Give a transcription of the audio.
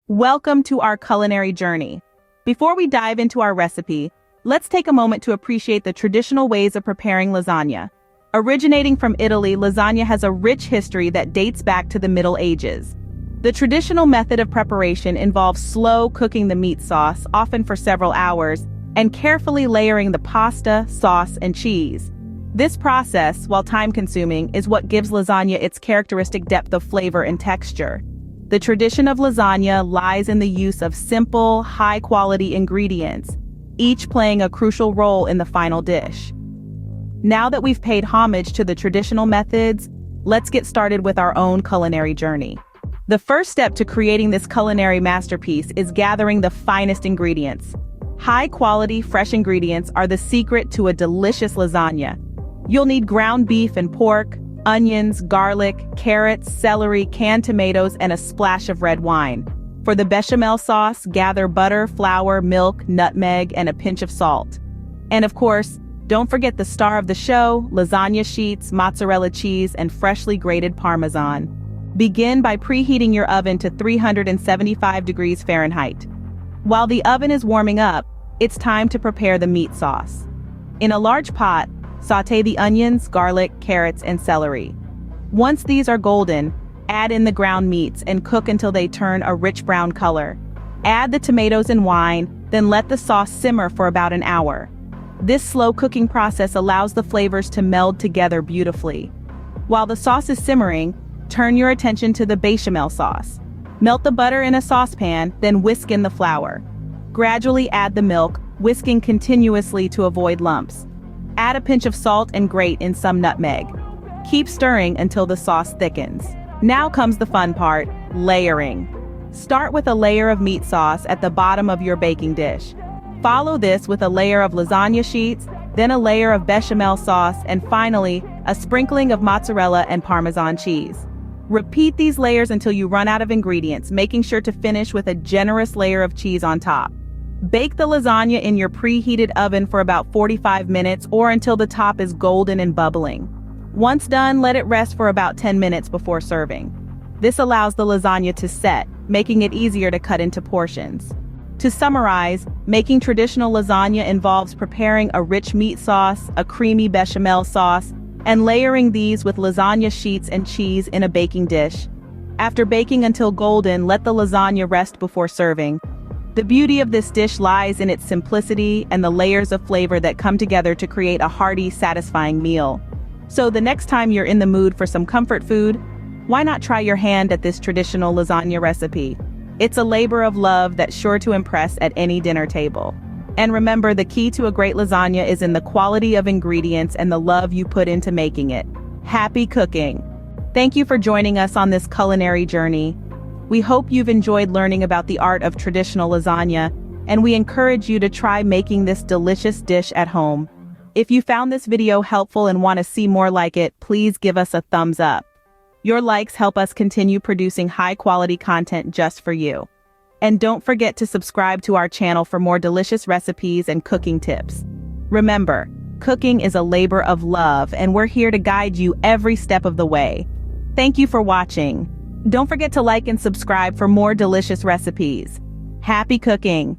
Welcome to our culinary journey. Before we dive into our recipe, let's take a moment to appreciate the traditional ways of preparing lasagna. Originating from Italy, lasagna has a rich history that dates back to the Middle Ages. The traditional method of preparation involves slow cooking the meat sauce, often for several hours, and carefully layering the pasta, sauce, and cheese. This process, while time-consuming, is what gives lasagna its characteristic depth of flavor and texture. The tradition of lasagna lies in the use of simple, high-quality ingredients, each playing a crucial role in the final dish. Now that we've paid homage to the traditional methods, let's get started with our own culinary journey. The first step to creating this culinary masterpiece is gathering the finest ingredients. High-quality, fresh ingredients are the secret to a delicious lasagna. You'll need ground beef and pork, onions, garlic, carrots, celery, canned tomatoes, and a splash of red wine. For the bechamel sauce, gather butter, flour, milk, nutmeg, and a pinch of salt. And of course, don't forget the star of the show, lasagna sheets, mozzarella cheese, and freshly grated Parmesan. Begin by preheating your oven to 375 degrees Fahrenheit. While the oven is warming up, it's time to prepare the meat sauce. In a large pot, sauté the onions, garlic, carrots, and celery. Once these are golden, add in the ground meats and cook until they turn a rich brown color. Add the tomatoes and wine, then let the sauce simmer for about an hour. This slow cooking process allows the flavors to meld together beautifully. While the sauce is simmering, turn your attention to the bechamel sauce. Melt the butter in a saucepan, then whisk in the flour. Gradually add the milk, whisking continuously to avoid lumps. Add a pinch of salt and grate in some nutmeg. Keep stirring until the sauce thickens. Now comes the fun part, layering. Start with a layer of meat sauce at the bottom of your baking dish. Follow this with a layer of lasagna sheets, then a layer of bechamel sauce, and finally, a sprinkling of mozzarella and Parmesan cheese. Repeat these layers until you run out of ingredients, making sure to finish with a generous layer of cheese on top. Bake the lasagna in your preheated oven for about 45 minutes or until the top is golden and bubbling. Once done, let it rest for about 10 minutes before serving. This allows the lasagna to set, making it easier to cut into portions. To summarize, making traditional lasagna involves preparing a rich meat sauce, a creamy bechamel sauce, and layering these with lasagna sheets and cheese in a baking dish. After baking until golden, let the lasagna rest before serving. The beauty of this dish lies in its simplicity and the layers of flavor that come together to create a hearty, satisfying meal. So the next time you're in the mood for some comfort food, why not try your hand at this traditional lasagna recipe? It's a labor of love that's sure to impress at any dinner table. And remember, the key to a great lasagna is in the quality of ingredients and the love you put into making it. Happy cooking! Thank you for joining us on this culinary journey. We hope you've enjoyed learning about the art of traditional lasagna, and we encourage you to try making this delicious dish at home. If you found this video helpful and want to see more like it, please give us a thumbs up. Your likes help us continue producing high-quality content just for you. And don't forget to subscribe to our channel for more delicious recipes and cooking tips. Remember, cooking is a labor of love, and we're here to guide you every step of the way. Thank you for watching. Don't forget to like and subscribe for more delicious recipes. Happy cooking!